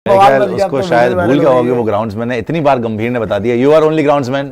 उसको शायद भूल गया होगा वो ग्राउंड्समैन है। इतनी बार गंभीर ने बता दिया, you are only groundsman,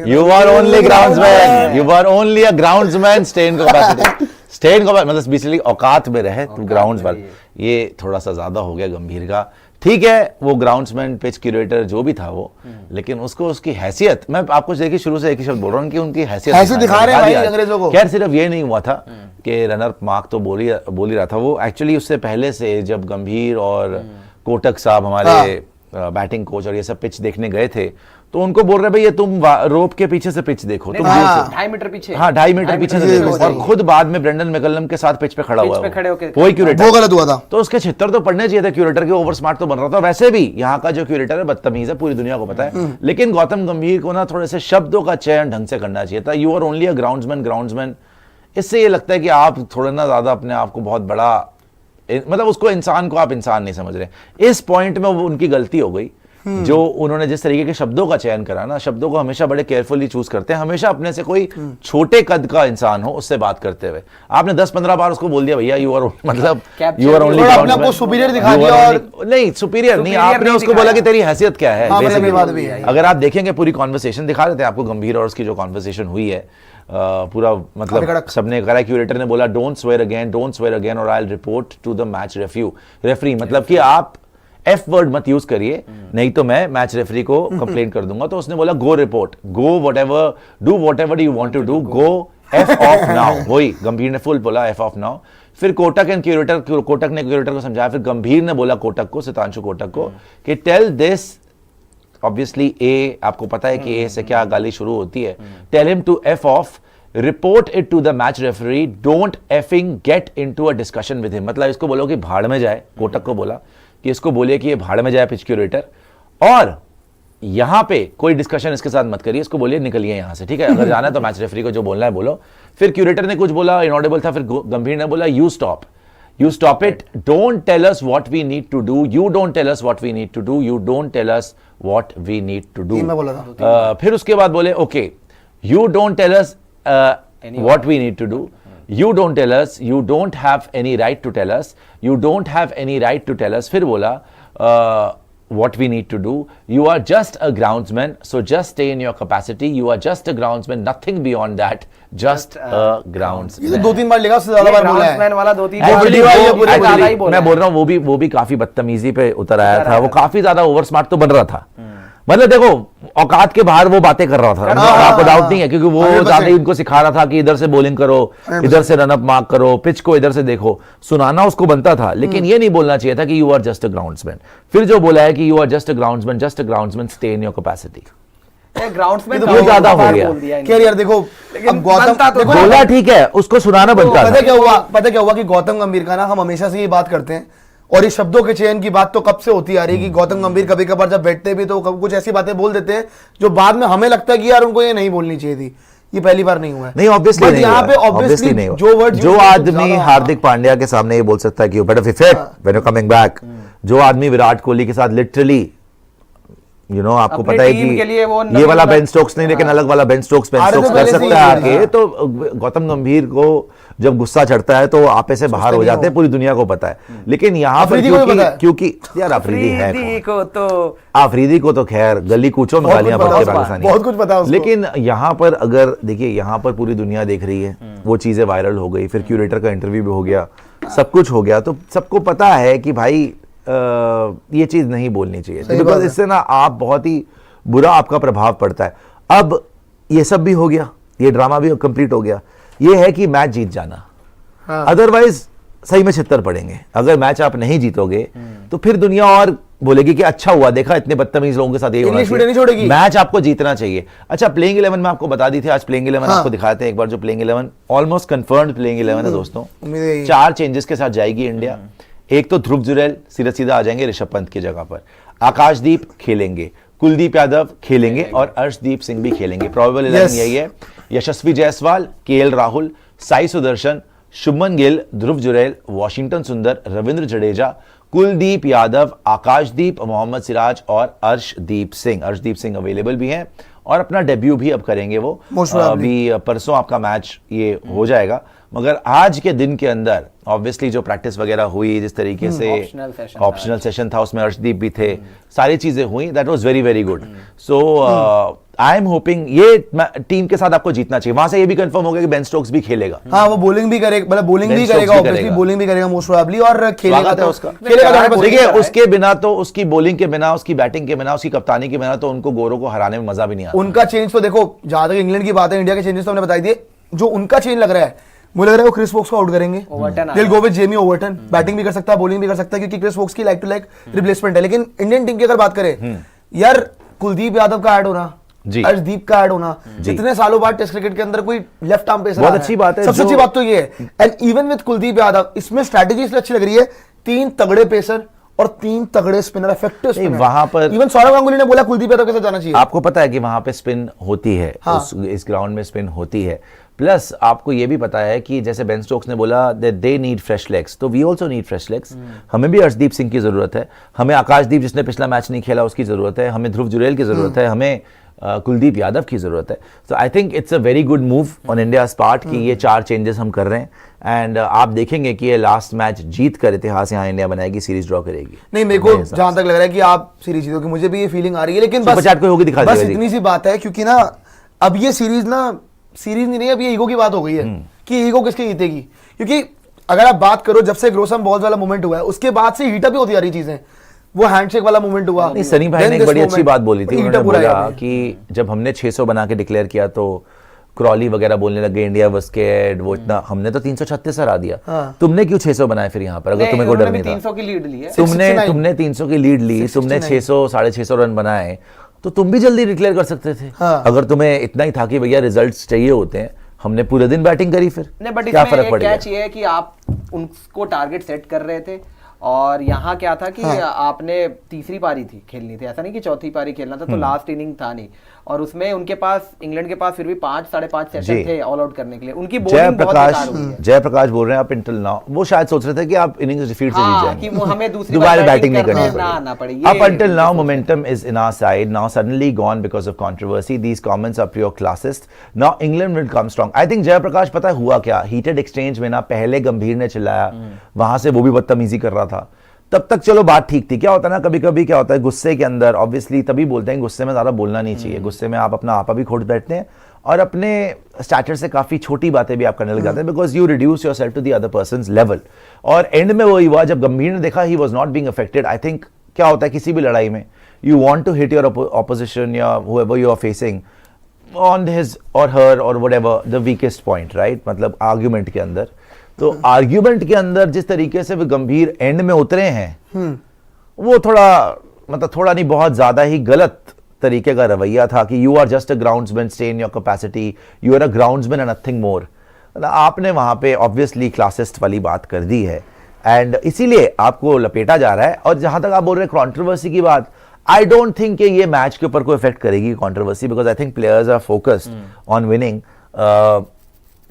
you are only groundsman, you are only a groundsman, stay in capacity, stay in मतलब बेसिकली औकात में रहे तू ग्राउंड्स पर। ये थोड़ा सा ज्यादा हो गया गंभीर का। ठीक है, वो ग्राउंड्समैन, पिच क्यूरेटर जो भी था वो, लेकिन उसको उसकी हैसियत, मैं आपको देखिए शुरू से एक ही शब्द बोल रहा हूँ कि उनकी हैसियत दिखा रहे हैं भाई अंग्रेजों को। खैर सिर्फ ये नहीं हुआ था कि रनर मार्क तो बोल ही रहा था, वो एक्चुअली उससे पहले से जब गंभीर और कोटक साहब हमारे बैटिंग कोच और ये सब पिच देखने गए थे तो उनको बोल रहे भाई ये तुम रोप के पीछे से पिच देखो, तुम 2.5 मीटर पीछे, हाँ 2.5 मीटर पीछे से देखो। और खुद बाद में ब्रेंडन मैकलम के साथ पिच पे खड़ा हुआ वही क्यूरेटर, वो गलत हुआ था। तो उसके 76 तो पढ़ने चाहिए थे क्यूरेटर के, ओवर स्मार्ट तो बन रहा था। वैसे भी यहाँ का जो क्यूरेटर है बदतमीज है, पूरी दुनिया को पता है। लेकिन गौतम गंभीर को ना थोड़े से शब्दों का चयन ढंग से करना चाहिए था। You are only a groundsman, इससे ये लगता है कि आप थोड़ा ना ज्यादा अपने आप को बहुत बड़ा, मतलब उसको इंसान को आप इंसान नहीं समझ रहे। इस पॉइंट में वो उनकी गलती हो गई जो उन्होंने जिस तरीके के शब्दों का चयन करा ना, शब्दों को हमेशा बड़े केयरफुली चूज करते हैं, हमेशा अपने से कोई छोटे कद का इंसान हो उससे बात करते हुए। आपने 10-15 बार उसको बोल दिया भैया यू आर मतलब you are only groundsman, superior दिखा दिया। और नहीं सुपीरियर नहीं, आपने उसको बोला कि तेरी हैसियत क्या है। अगर आप देखेंगे पूरी कॉन्वर्सेशन दिखा देते हैं आपको, गंभीर और उसकी जो कॉन्वर्सेशन हुई है पूरा, मतलब सबने करा, क्यूरेटर ने बोला डोंट स्वेयर अगेन और I will report to the match referee, मतलब कि आप एफ वर्ड मत यूज करिए नहीं तो मैं मैच रेफरी को कंप्लेन कर दूंगा। तो उसने बोला go report, go do whatever you want to do, go F off now. वही गंभीर ने फुल बोला एफ ऑफ नाउ। फिर कोटक एंड क्यूरेटर, कोटक ने क्यूरेटर को समझाया, फिर गंभीर ने बोला कोटक को, सितांशु कोटक को कि टेल दिस, ऑब्वियसली ए, आपको पता है कि ए से क्या गाली शुरू होती है, tell him to F off, report it to the match referee, don't effing get into a discussion with him. मतलब इसको बोलो कि भाड़ में जाए, कोटक को बोला कि इसको बोलिए कि ये भाड़ में जाए पिच क्यूरेटर, और यहां पे कोई डिस्कशन इसके साथ मत करिए, इसको बोलिए निकलिए यहां से, ठीक है, अगर जाना है तो मैच रेफरी को जो बोलना है बोलो। फिर क्यूरेटर ने कुछ बोला, इनऑडिबल था, फिर गंभीर ने बोला you stop it, don't tell us what we need to do, you don't tell us what we need to do, you don't tell us what we need to do. फिर उसके बाद बोले okay, you don't tell us what we need to do, You don't tell us, you don't have any right to tell us, you don't have any right to tell us. फिर बोला what we need to do, you are just a groundsman, so just stay in your capacity, you are just a groundsman, nothing beyond that, just a groundsman। ये 2-3 बार लिखा, उससे ज्यादा बार बोला है वाला 2-3 मैं बोल रहा हूँ वो भी काफी बदतमीजी पे उतर आया था, वो काफी ज्यादा ओवर स्मार्ट तो बन रहा था। मतलब देखो औकात के बाहर वो बातें कर रहा था, आपको डाउट नहीं है, क्योंकि वो ज्यादा इनको सिखा रहा था कि इधर से बॉलिंग करो, इधर से रन अप मार्क करो, पिच को इधर से देखो, सुनाना उसको बनता था। लेकिन ये नहीं बोलना चाहिए था कि you are just a groundsman. फिर जो बोला है कि you are just a groundsman, stay in your capacity, groundsman तो ज्यादा हो गया। क्या यार देखो, अब गौतम बोला ठीक है, उसको सुनाना बनता था। पता क्या हुआ कि गौतम गंभीर का ना, हम हमेशा से ये बात करते हैं और ये शब्दों के चयन की बात तो कब से होती आ रही है कि गौतम गंभीर कभी कभार जब बैठते भी तो कुछ ऐसी बातें बोल देते हैं जो बाद में हमें लगता है कि यार उनको ये नहीं बोलनी चाहिए थी। ये पहली बार नहीं हुआ है। नहीं ऑब्वियसली नहीं, यहाँ पे ऑब्वियसली नहीं जो आदमी हार्दिक पांड्या के सामने ये बोल सकता है कि you better be fit when you coming back, जो आदमी विराट कोहली के साथ लिटरली आपको पता है कि ये वाला बेन स्टोक्स नहीं, लेकिन अलग वाला बेन स्टोक्स कर सकता है आके, तो गौतम गंभीर को जब गुस्सा चढ़ता है तो आपे से बाहर हो जाते हैं, पूरी दुनिया को पता है। लेकिन यहाँ पर क्योंकि यार अफरीदी है, अफरीदी को तो खैर गली कूचों में गालियां पड़ती है पाकिस्तानी, बहुत कुछ पता है उसको। लेकिन यहाँ पर अगर देखिए, यहाँ पर पूरी दुनिया देख रही है, वो चीजें वायरल हो गई, फिर क्यूरेटर का इंटरव्यू भी हो गया, सब कुछ हो गया, तो सबको पता है कि भाई ये चीज नहीं बोलनी चाहिए, बिकॉज इससे ना आप बहुत ही बुरा आपका प्रभाव पड़ता है। अब ये सब भी हो गया, ये ड्रामा भी कंप्लीट हो गया, ये है कि मैच जीत जाना, अदरवाइज सही में छित्तर पड़ेंगे। अगर मैच आप नहीं जीतोगे तो फिर दुनिया और बोलेगी कि अच्छा हुआ, देखा इतने बदतमीज लोगों के साथ यही होना चाहिए, मैच आपको जीतना चाहिए। अच्छा, प्लेइंग 11 में आपको बता दी थी, आज प्लेइंग 11 आपको दिखाते हैं एक बार, जो प्लेइंग 11 ऑलमोस्ट कंफर्म्ड प्लेइंग 11 है दोस्तों। 4 चेंजेस के साथ जाएगी इंडिया। एक तो ध्रुव जुरैल सीधा आ जाएंगे ऋषभ पंत की जगह पर, आकाशदीप खेलेंगे, कुलदीप यादव खेलेंगे और अर्शदीप सिंह भी खेलेंगे। प्रोबेबल 11 यही है। यशस्वी जायसवाल, केएल राहुल, साई सुदर्शन, शुभमन गिल, ध्रुव जुरैल, वॉशिंगटन सुंदर, रविंद्र जडेजा, कुलदीप यादव, आकाशदीप, मोहम्मद सिराज और अर्शदीप सिंह। अर्शदीप सिंह अवेलेबल भी हैं और अपना डेब्यू भी अब करेंगे वो, अभी परसों आपका मैच ये हो जाएगा। मगर आज के दिन के अंदर ऑब्वियसली जो प्रैक्टिस वगैरह हुई, जिस तरीके से ऑप्शनल सेशन था उसमें अर्शदीप भी थे, सारी चीजें हुई, that was very very good. So I am hoping ये टीम के साथ आपको जीतना चाहिए। वहां से ये भी कंफर्म हो गया कि बेन स्टोक्स भी खेलेगा। हाँ, वो बॉलिंग भी करेगा, मतलब बॉलिंग भी करेगा, ऑब्वियसली बॉलिंग भी करेगा मोस्ट प्रोबेबली, और खेलेगा तो उसका देखिए उसके बिना तो, उसकी बॉलिंग के बिना, उसकी बैटिंग के बिना, उसकी कप्तानी के बिना तो उनको गोरों को हराने में मजा भी नहीं आता। उनका चेंज तो देखो, जहां तक इंग्लैंड की बात है, इंडिया के चेंजेस तो हमने बताई दिए। जो उनका चेंज लग रहा है, मुझे लग रहा है वो क्रिस वोक्स को आउट करेंगे। दिल go with Jamie Overton, batting भी कर सकता है, बॉलिंग भी कर सकता है, क्योंकि क्रिस वोक्स की लाइक टू लाइक रिप्लेसमेंट है। लेकिन इंडियन टीम की अगर बात करें यार, कुलदीप यादव का ऐड होना, अर्शदीप का ऐड होना, इतने सालों बाद टेस्ट क्रिकेट के अंदर कोई लेफ्ट आर्म पेसर, बहुत अच्छी बात है। सबसे अच्छी बात तो ये है। And even with Kuldeep Yadav, इसमें स्ट्रैटेजी इसलिए अच्छी लग रही है, 3 तगड़े पेसर और 3 तगड़े स्पिनर, इफेक्टिव स्पिनर। वहां पर इवन सौरव गांगुली ने बोला कुलदीप यादव के साथ जाना चाहिए। आपको पता है कि वहां पे स्पिन होती है, इस ग्राउंड में स्पिन होती है। प्लस आपको ये भी पता है कि जैसे बेन स्टोक्स ने बोला that they need fresh legs, तो we also need fresh legs. हमें भी अर्शदीप सिंह की जरूरत है, हमें आकाशदीप जिसने पिछला मैच नहीं खेला उसकी जरूरत है, हमें ध्रुव जुरेल की जरूरत है, हमें कुलदीप यादव की जरूरत है। So I think it's a very good move on India's part कि ये 4 चेंजेस हम कर रहे हैं। एंड आप देखेंगे कि ये लास्ट मैच जीत कर इतिहास यहाँ इंडिया बनाएगी, सीरीज ड्रॉ करेगी। नहीं, मेरे को जहां तक लग रहा है कि आप सीरीज जीतोगे, मुझे भी ये फीलिंग आ रही है। लेकिन बस होगी, दिखा बस इतनी सी बात है, क्योंकि ना अब ये सीरीज नहीं रही, अब ये ईगो की बात हो गई है कि ईगो किसकी जीतेगी। क्योंकि अगर आप बात करो, जब से ग्रोसम बॉल्स वाला मूवमेंट हुआ है, उसके बाद से हीटअप ही होती आ रही चीजें। वो हैंडशेक वाला मूवमेंट हुआ। नहीं, सनी भाई ने एक बड़ी अच्छी बात बोली थी, उन्होंने बोला कि जब हमने 600 बना के डिक्लेयर किया तो क्रॉली वगैरह बोलने लगे इंडिया वाज स्कैर्ड, वो इतना, हमने तो 336 हरा दिया। तुमने क्यों 600 बनाए फिर यहाँ पर, अगर तुम्हें कोई डर नहीं था? 300 की लीड ली है तुमने 300 की लीड ली, तुमने 600 650 रन बनाए, तो तुम भी जल्दी डिक्लेयर कर सकते थे। अगर तुम्हें इतना ही था कि भैया रिजल्ट्स चाहिए होते हैं, हमने पूरे दिन बैटिंग करी, फिर क्या फर्क पड़ गया? कैच ये है कि आप उनको टारगेट सेट कर रहे थे, और यहाँ क्या था कि आपने तीसरी पारी थी खेलनी थी, ऐसा नहीं कि चौथी पारी खेलना था, तो लास्ट इनिंग था नहीं, और उसमें उनके पास, इंग्लैंड के पास फिर भी 5-5.5 सेशन थे ऑल आउट करने के लिए। उनकी बॉलिंग बहुत बेकार हुई है। जयप्रकाश बोल रहे हैं आप इंटिल नाउ, वो शायद सोच रहे थे कि आप इनिंग्स डिफीट से जीत जाएंगे, कि वो हमें दूसरी दोबारा बैटिंग नहीं करनी ना पड़ेगी। Up until now momentum is in our side, now suddenly gone because of controversy. These comments are pure classist. Now England will come strong. I think Jayaprakash, पता है हुआ क्या, हीटेड एक्सचेंज में ना पहले गंभीर ने चिल्लाया, वहां से वो भी बदतमीजी कर रहा था, तब तक चलो बात ठीक थी। क्या होता है ना, कभी कभी क्या होता है गुस्से के अंदर, ऑब्वियसली तभी बोलते हैं गुस्से में ज्यादा बोलना नहीं चाहिए, गुस्से में आप अपना आपा भी खोट बैठते हैं और अपने स्टैचर से काफी छोटी बातें भी आप करने लग जाते हैं, because you reduce yourself to the other person's level. और एंड में वो हुआ जब गंभीर ने देखा he was not being affected. I think क्या होता है किसी भी लड़ाई में, you want to hit your opposition या whoever you are facing on his or her or whatever the weakest point, right, मतलब आर्ग्यूमेंट के अंदर। तो आर्ग्यूमेंट के अंदर जिस तरीके से वो गंभीर एंड में उतरे हैं, वो थोड़ा नहीं, बहुत ज्यादा ही गलत तरीके का रवैया था कि you are just a groundsman, stay in your capacity, you are a groundsman and nothing more. आपने वहां पे ऑब्वियसली क्लासिस्ट वाली बात कर दी है, एंड इसीलिए आपको लपेटा जा रहा है। और जहां तक आप बोल रहे हैं कंट्रोवर्सी की बात, आई डोंट थिंक कि ये मैच के ऊपर कोई इफेक्ट करेगी controversy, because I think players are focused on winning.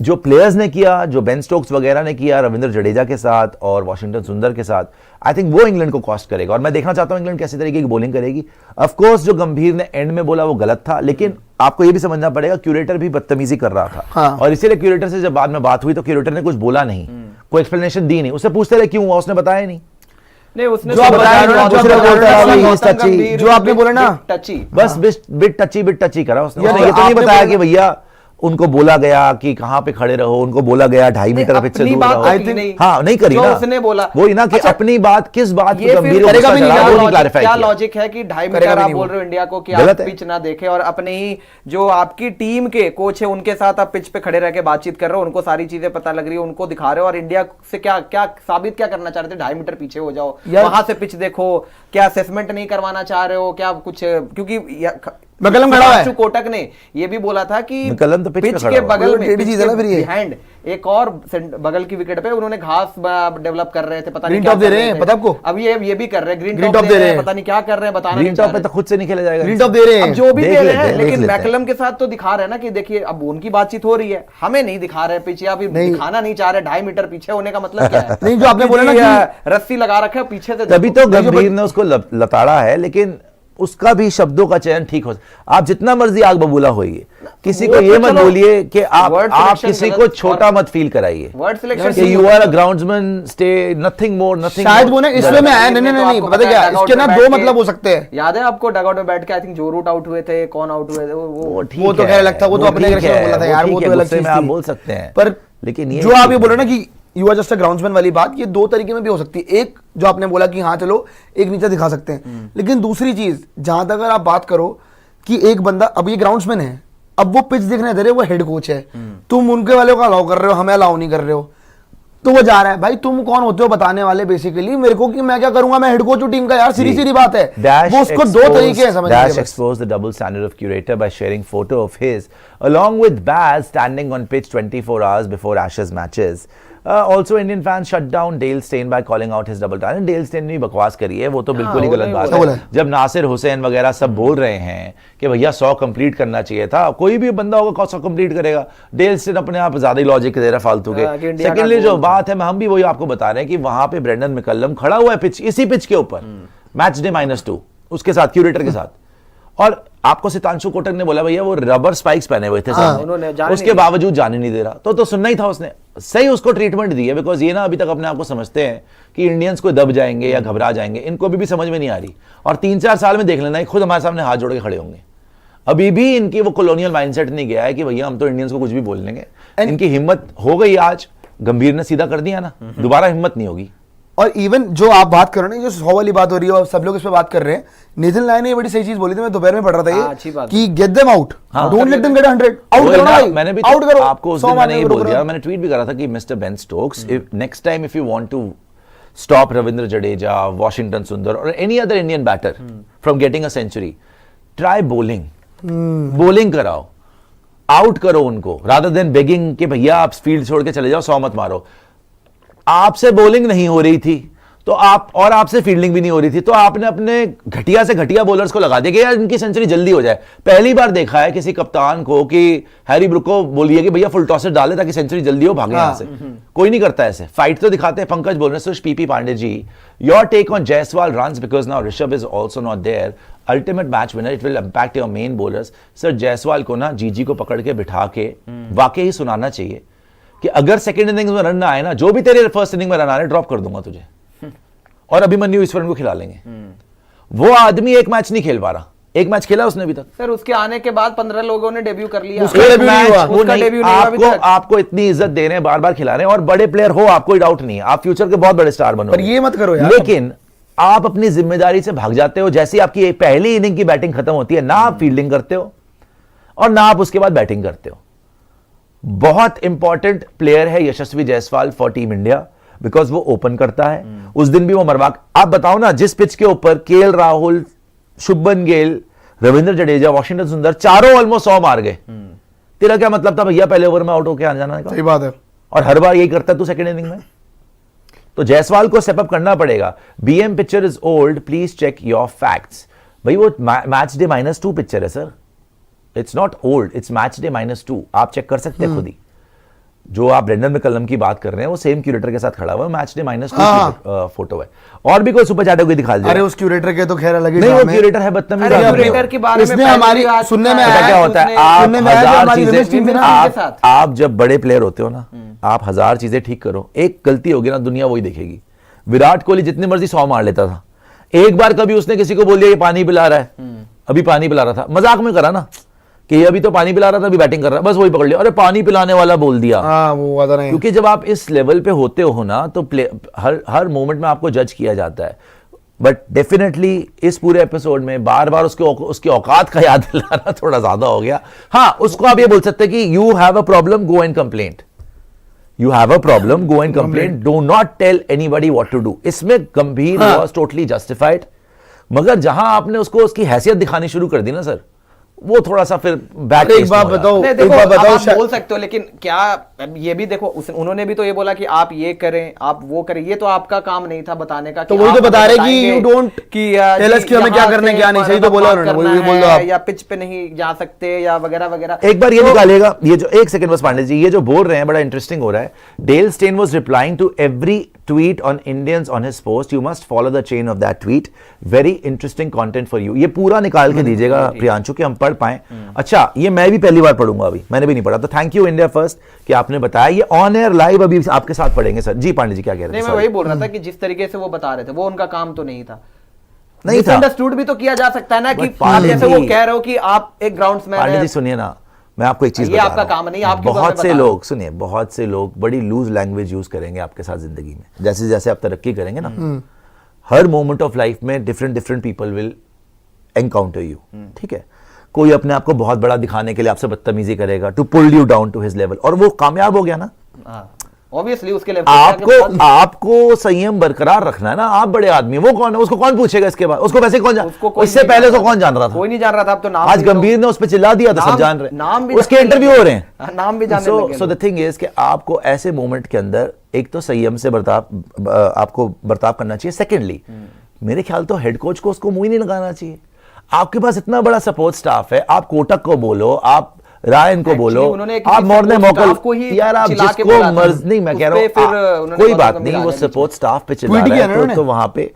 जो प्लेयर्स ने किया, जो बेन स्टोक्स वगैरह ने किया रविंद्र जडेजा के साथ और वाशिंगटन सुंदर के साथ, आई थिंक वो इंग्लैंड को कॉस्ट करेगा। और मैं देखना चाहता हूं इंग्लैंड कैसी तरीके की बॉलिंग करेगी। ऑफ कोर्स जो गंभीर ने एंड में बोला वो गलत था, लेकिन आपको ये भी समझना पड़ेगा क्यूरेटर भी बदतमीजी कर रहा था। हाँ। और इसीलिए क्यूरेटर से जब बाद में बात हुई तो क्यूरेटर ने कुछ बोला नहीं, कोई एक्सप्लेनेशन दी नहीं। उससे पूछते रहे क्यों हुआ, उसने बताया नहीं। नहीं, उसने जो आपने बोला ना, टची, बस बिट टची करा उसने। ये तो नहीं बताया कि भैया उनको बोला गया कि कहाँ पे खड़े रहो, उनको बोला गया 2.5 मीटर पिच से दूर रहो। हाँ, नहीं करी ना उसने बोला, वही ना कि अपनी बात किस बात ये गंभीर करेगा भी नहीं। क्या लॉजिक है कि 2.5 मीटर आप बोल रहे हो इंडिया को कि आप पिच ना देखे, और अपने ही जो आपकी टीम के कोच है उनके साथ आप पिच पे खड़े रह के बातचीत कर रहे हो, उनको सारी चीजें पता लग रही है, उनको दिखा रहे हो, और इंडिया से क्या साबित क्या करना चाह रहे थे? 2.5 मीटर पीछे हो जाओ, वहां से पिच देखो, क्या असेसमेंट नहीं करवाना चाह रहे हो क्या कुछ? क्योंकि मैकलम खड़ा है, कोटक ने ये भी बोला था कि मैकलम तो पिच के बगल में, बिहाइंड एक और बगल की विकेट पे उन्होंने घास डेवलप कर रहे थे, पता नहीं क्या दे रहे हैं, पता आपको? अब ये भी कर रहे हैं, ग्रीन टॉप दे रहे हैं, पता नहीं क्या कर रहे हैं, बताना ग्रीन टॉप पे तो खुद से नहीं खेला जाएगा, ग्रीन टॉप दे रहे हैं, जो भी दे रहे हैं, लेकिन मैकलम के साथ तो दिखा रहे हैं ना कि देखिए अब उनकी बातचीत हो रही है, हमें नहीं दिखा रहे पीछे, अभी दिखाना नहीं चाह रहे। 2.5 मीटर पीछे होने का मतलब क्या है? नहीं, जो आपने बोला ना रस्सी लगा रखा है पीछे से, तभी तो गंभीर ने उसको लताड़ा है। लेकिन उसका भी शब्दों का चयन ठीक हो। आप जितना मर्जी आग बबूला होइए, किसी को ये मत बोलिए कि आप किसी को छोटा मत फील कराइए कि you are a groundsman, stay, nothing more nothing. शायद वो ना इसमें मैं आया, नहीं पता क्या, इसके ना दो मतलब हो सकते हैं। याद है आपको डगआउट में बैठ के आई थिंक जो रूट आउट हुए थे, कौन आउट हुए थे, वो तो खैर लगता, वो तो अपने बोला था यार, वो तो अलग चीज आप बोल सकते हैं। पर लेकिन जो आप ये बोल रहे ना कि you are just a groundsman वाली बात, ये दो तरीके में भी हो सकती है। एक जो आपने बोला कि हाँ चलो एक नीचे दिखा सकते हैं, लेकिन दूसरी चीज जहां तक अगर आप बात करो कि एक बंदा, अब ये ग्राउंड्समैन है, अब वो पिच देखने दे रहे, वो हेड कोच है, तुम उनके वाले को अलाउ कर रहे हो, हमें अलाउ नहीं कर रहे हो, तो वो जा रहा है। भाई तुम कौन होते हो बताने वाले बेसिकली मेरे को कि मैं क्या करूंगा, मैं हेड कोच हूं टीम का यार, सीधी बात है। वो उसको दो तरीके हैं समझने के। Dash exposed the double standard of curator by sharing photo of his along with Baz standing on pitch 24 hours before Ashes matches. Also Indian fans shut down Dale Steyn by calling out his double talent. Dale Steyn ने बकवास करी है, वो तो बिल्कुल ही गलत बात है। जब नासिर हुसैन वगैरह सब बोल रहे हैं कि भैया 100 कंप्लीट करना चाहिए था, कोई भी बंदा होगा 100 कंप्लीट करेगा। डेल स्टेन अपने आप ज्यादा ही लॉजिक दे रहा फालतू के। सेकेंडली जो बात है, हम भी वही आपको बता रहे हैं कि वहां पे ब्रेंडन मैकलम खड़ा हुआ है पिच, इसी पिच के ऊपर, मैच डे -2 उसके साथ, क्यूरेटर के साथ, और आपको सितांशु कोटक ने बोला भैया वो रबर स्पाइक्स पहने हुए थे उसके बावजूद जाने नहीं दे रहा, तो सुनना ही था उसने, सही उसको ट्रीटमेंट दी है। बिकॉज ये ना अभी तक अपने आप को समझते हैं कि इंडियंस को दब जाएंगे या घबरा जाएंगे, इनको अभी भी समझ में नहीं आ रही, और 3-4 साल में देख लेना खुद हमारे सामने हाथ जोड़ के खड़े होंगे। अभी भी इनकी वो कॉलोनियल माइंडसेट नहीं गया है कि भैया हम तो इंडियंस को कुछ भी बोल लेंगे। इनकी हिम्मत हो गई, आज गंभीर ने सीधा कर दिया ना, दोबारा हिम्मत नहीं होगी। और इवन जो आप बात कर रहे हैं, जो 100 वाली बात हो रही है और सब लोग इस पे बात कर रहे हैं, नेथन लायन ने ये बड़ी सही चीज बोली थी, मैं दोपहर में पढ़ रहा था ये कि get them out, don't let them get 100, out करो भाई, मैंने भी आउट करो। आपको उस दिन मैंने ये बोल दिया, मैंने ट्वीट भी करा था कि mister Ben Stokes, if next time if you want to stop Ravindra Jadeja, Washington Sundar और any other Indian batter from getting a century, try bowling, bowling कराओ, आउट करो उनको, रादर देन बेगिंग कि भैया आप फील्ड छोड़ के चले जाओ, 100 मत मारो। आपसे बॉलिंग नहीं हो रही थी तो आपसे फील्डिंग भी नहीं हो रही थी, तो आपने अपने घटिया से घटिया बॉलर्स को लगा दिया कि यार इनकी सेंचुरी जल्दी हो जाए। पहली बार देखा है किसी कप्तान को कि हैरी ब्रुक को बोलिए कि भैया फुल टॉसर डाले ताकि सेंचुरी जल्दी हो, भागे यहां से। कोई नहीं करता ऐसे, फाइट तो दिखाते हैं। पंकज बोल रहे हैं, PP Pandey ji, your take on Jaiswal runs because now Rishabh is also not there, ultimate match winner, it will impact your main bowlers. Sir Jaiswal को ना जीजी को पकड़ के बिठा के वाकई ही सुनाना चाहिए कि अगर सेकंड इनिंग्स में रन ना आए ना, जो भी तेरे फर्स्ट इनिंग में रन आ रहे ड्रॉप कर दूंगा तुझे, और अभिमन्यु ईश्वरन को खिला लेंगे। वो आदमी एक मैच नहीं खेल पा रहा, एक मैच खेला उसने अभी तक। सर उसके आने के बाद 15 लोगों ने डेब्यू कर लिया, उसका डेब्यू नहीं हुआ, उसका डेब्यू नहीं हुआ अभी तक। आपको इतनी इज्जत दे रहे हैं, बार बार खिला रहे हैं, और बड़े प्लेयर हो, आप कोई डाउट नहीं है, आप फ्यूचर के बहुत बड़े स्टार बनोगे, पर ये मत करो यार। लेकिन आप अपनी जिम्मेदारी से भाग जाते हो। जैसे आपकी पहली इनिंग की बैटिंग खत्म होती है ना, आप फील्डिंग करते हो और ना आप उसके बाद बैटिंग करते हो। बहुत इंपॉर्टेंट प्लेयर है Yashasvi Jaiswal for team India, because वो ओपन करता है। उस दिन भी वो मरवाक, आप बताओ ना, जिस पिच के ऊपर केएल राहुल, शुभमन गिल, रविंद्र जडेजा, वॉशिंगटन सुंदर चारों ऑलमोस्ट 100 मार गए, तेरा क्या मतलब था भैया पहले ओवर में आउट होकर आ जाना का? सही बात है। और हर बार यही करता है तू सेकंड इनिंग में। तो जायसवाल को स्टेप अप करना पड़ेगा। BM picture is old, please check your facts. भाई वो मैच डे -2 पिक्चर है sir, it's not old, it's match day -2, आप चेक कर सकते हैं खुद ही। जो आप ब्रेंडन मैकलम की बात कर रहे हैं वो सेम क्यूरेटर के साथ खड़ा हुआ है, मैच डे -2 फोटो है। और भी कोई सुपर चैटर को दिखा दिया। अरे उस क्यूरेटर के तो खैर अलग ही नहीं, वो क्यूरेटर है बदतमीज। क्यूरेटर के बारे में हमारी सुनने में आया, क्या होता है, आप हजार चीजें, आप जब बड़े प्लेयर होते हो ना, आप 1000 चीजें ठीक करो, एक गलती होगी ना दुनिया वही देखेगी। विराट कोहली जितनी मर्जी 100 मार लेता था, एक बार कभी उसने किसी को बोल दिया ये पानी पिला रहा है, अभी पानी पिला रहा था, मजाक में करा ना कि ये अभी तो पानी पिला रहा था, अभी बैटिंग कर रहा है, बस वही पकड़ लिया, अरे पानी पिलाने वाला बोल दिया। वो वादा नहीं। क्योंकि जब आप इस लेवल पे होते हो ना, तो हर मोमेंट में आपको जज किया जाता है। बट डेफिनेटली इस पूरे एपिसोड में बार बार उसकी औकात का याद दिलाना थोड़ा ज्यादा हो गया। हाँ, उसको आप ये बोल सकते हैं कि you have a problem, go and complaint, you have a problem, go and complaint, do not tell anybody what to do. इसमें गंभीर वाज टोटली जस्टिफाइड, मगर जहां आपने उसको उसकी हैसियत दिखानी शुरू कर दी ना सर, वो थोड़ा सा फिर बैक। एक बात बताओ, आप बोल सकते हो, लेकिन क्या ये भी देखो, उन्होंने भी तो ये बोला कि आप ये करें, आप वो करें, ये तो आपका काम नहीं था बताने का। तो वही तो बता रहे कि यू डोंट टेल अस कि हमें क्या करना है क्या नहीं, सही तो बोला उन्होंने, वही बोल दो आप, या पिच पे नहीं जा सकते या वगैरह वगैरह। एक बार ये निकालेगा, ये जो एक सेकंड बस पांडे जी, ये जो बोल रहे हैं बड़ा इंटरेस्टिंग हो रहा है। Dale Steyn was replying to every tweet on Indians on his post, you must follow the chain of that tweet. Very interesting content for you. ये पूरा निकाल के दीजिएगा प्रियांशु कि हम पढ़ पाएं। अच्छा, ये मैं भी पहली बार पढ़ूंगा, अभी मैंने भी नहीं पढ़ा, तो थैंक यू इंडिया फर्स्ट कि आपने बताया। ये ऑन एयर लाइव अभी आपके साथ पढ़ेंगे सर। जी पांडे जी क्या कह रहे थे? मैं वही बोल रहा था कि जिस तरीके से वो बता रहे थे वो उनका काम तो नहीं था, नहीं था। अंडरस्टूड भी तो किया जा सकता है ना कि जैसे वो कह रहे हो कि आप एक ग्राउंड्समैन हैं। पांडे जी सुनिए ना, मैं आपको एक चीज बता रहा हूं, आपका काम नहीं, आपके बहुत से लोग सुनिए, बहुत से लोग बड़ी लूज लैंग्वेज यूज करेंगे आपके साथ जिंदगी में। जैसे जैसे आप तरक्की करेंगे ना, हर मोमेंट ऑफ लाइफ में different people will encounter you, ठीक है। कोई अपने आप को बहुत बड़ा दिखाने के लिए आपसे बदतमीजी करेगा, to pull you down to his level, और वो कामयाब हो गया ना। ऑब्वियसली उसके लिए आपको संयम बरकरार रखना है ना। आप बड़े आदमी, वो कौन है? उसको कौन पूछेगा इसके बाद? उसको वैसे कौन इससे पहले उसको कौन जान रहा था? कोई नहीं जान रहा था। अब तो नाम आज गंभीर ने उस पर चिल्ला दिया था, सब जान रहे, नाम भी उसके इंटरव्यू हो रहे हैं, नाम भी जानने लगे। सो द थिंग इज कि आपको ऐसे मोमेंट के अंदर एक तो संयम से आपको बर्ताव करना चाहिए। सेकेंडली, मेरे ख्याल तो हेड कोच को उसको मुंह ही नहीं लगाना चाहिए। आपके पास इतना बड़ा सपोर्ट स्टाफ है, आप कोटक को बोलो, आप रायन को बोलो, आप मोरने मोकल, यार आप जिसको मर्ज नहीं, मैं कह रहा हूँ कोई बात नहीं, वो सपोर्ट स्टाफ पे चिल्ला रहा है, तो वहां पे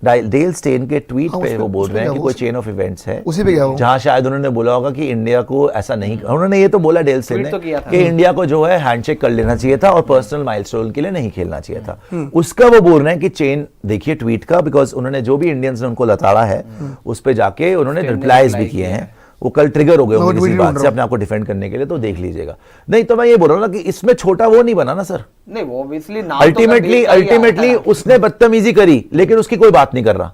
डेल स्टेन के ट्वीट पे वो बोल रहे हैं कि कोई चेन ऑफ इवेंट्स है, उसी पे क्या हो, जहां शायद उन्होंने बोला होगा कि इंडिया को ऐसा नहीं, उन्होंने ये तो बोला डेल स्टेन ने कि इंडिया को जो है हैंडशेक कर लेना चाहिए था और पर्सनल माइलस्टोन के लिए नहीं खेलना चाहिए था। उसका वो बोल रहे हैं कि चेन देखिए ट्वीट का, बिकॉज उन्होंने जो भी इंडियंस ने उनको लताड़ा है उस पे जाके उन्होंने रिप्लाईज भी किए हैं। वो कल ट्रिगर हो गए होंगे किसी बात से अपने आप को डिफेंड करने के लिए, तो देख लीजिएगा। नहीं तो मैं ये बोल रहा हूँ ना कि इसमें छोटा वो नहीं बना ना सर। नहीं वो ऑब्वियसली अल्टीमेटली उसने बदतमीजी करी, लेकिन उसकी कोई बात नहीं कर रहा।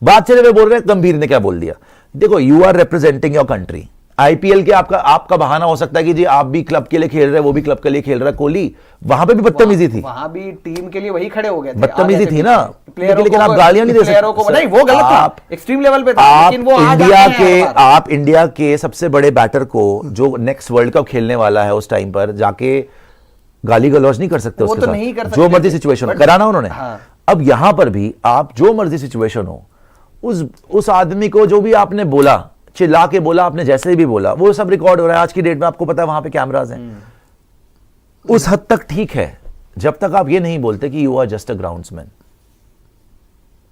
बात चले, वे बोल रहे हैं गंभीर ने क्या बोल दिया। देखो, you are representing your country. IPL के आपका बहाना हो सकता है कि जी आप भी क्लब के लिए खेल रहे हैं, वो भी क्लब के लिए खेल रहा है। कोहली वहां पे भी बदतमीजी थी, वहां भी टीम के लिए वही खड़े हो गए थे, बदतमीजी थी ना, लेकिन आप गालियां नहीं दे सकते। नहीं वो गलत था, एक्सट्रीम लेवल पे था, लेकिन वो आप इंडिया के सबसे बड़े बैटर को जो नेक्स्ट वर्ल्ड कप खेलने वाला है उस टाइम पर जाके गाली गलौज नहीं कर सकते उसके साथ, नहीं कर सकते, जो मर्जी सिचुएशन हो कराना उन्होंने। अब यहां पर भी आप जो मर्जी सिचुएशन हो, उस आदमी को जो भी आपने बोला, चिल्ला के बोला, आपने जैसे भी बोला, वो सब रिकॉर्ड हो रहा है आज की डेट में। आपको पता है वहां पे कैमरास हैं। उस हद तक ठीक है, जब तक आप ये नहीं बोलते कि you are just a groundsman.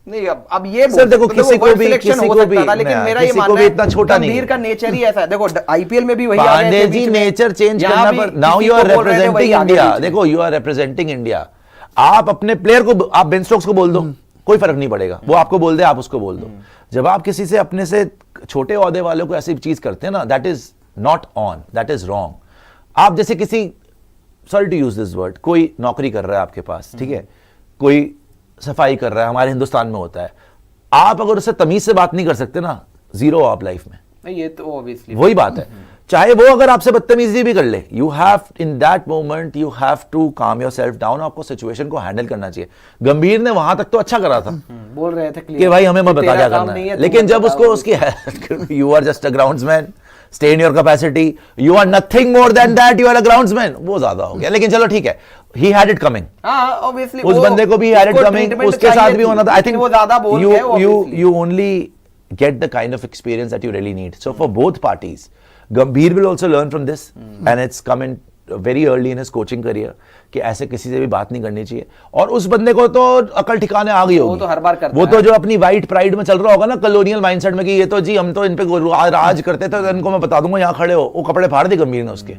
नहीं अब ये सर देखो, किसी को भी लेकिन मेरा ये मानना है इतना छोटा नहीं, गंभीर का नेचर ही ऐसा है। देखो आईपीएल में भी वही पांडे जी नेचर चेंज करना पर now you are representing India. देखो, यू आर रिप्रेजेंटिंग इंडिया। आप अपने प्लेयर को, आप बेन स्टोक्स को बोल दो, कोई फर्क नहीं पड़ेगा, वो आपको बोल दे, आप उसको बोल दो। जब आप किसी से अपने से छोटे ओहदे वालों को ऐसी चीज करते हैं ना, that is not on, that is wrong. आप जैसे किसी, sorry to use this word, कोई नौकरी कर रहा है आपके पास, ठीक है, कोई सफाई कर रहा है, हमारे हिंदुस्तान में होता है, आप अगर उससे तमीज से बात नहीं कर सकते ना, जीरो आप लाइफ में। ये तो ऑब्वियसली वही बात है, चाहे वो अगर आपसे बदतमीजी भी कर ले, you have in that moment you have to calm yourself down. आपको सिचुएशन को हैंडल करना चाहिए। गंभीर ने वहां तक तो अच्छा करा था, बोल रहे थे कि भाई हमें मत बता क्या करना है, लेकिन जब उसको उसकी you are just a groundsman, stay in your capacity, you are nothing more than that, you are a groundsman, वो ज्यादा हो गया। लेकिन चलो ठीक है, ही हैड इट कमिंग, उस बंदे को भी हैड इट कमिंग, उसके साथ भी होना था। I think you only get the kind of experience that you really need. So for both parties, Gambhir will also learn from this, and it's come in very early in his coaching career कि ऐसे किसी से भी बात नहीं करनी चाहिए। और उस बंदे को तो अकल ठिकाने आ गई होगी, वो तो हर बार करता है। वो तो जो अपनी वाइट प्राइड में चल रहा होगा ना, कॉलोनियल माइंडसेट में कि ये तो जी हम तो इन पे राज करते थे, तो इनको मैं बता दूंगा यहाँ खड़े हो, वो कपड़े फाड़ दिए गंभीर ने उसके।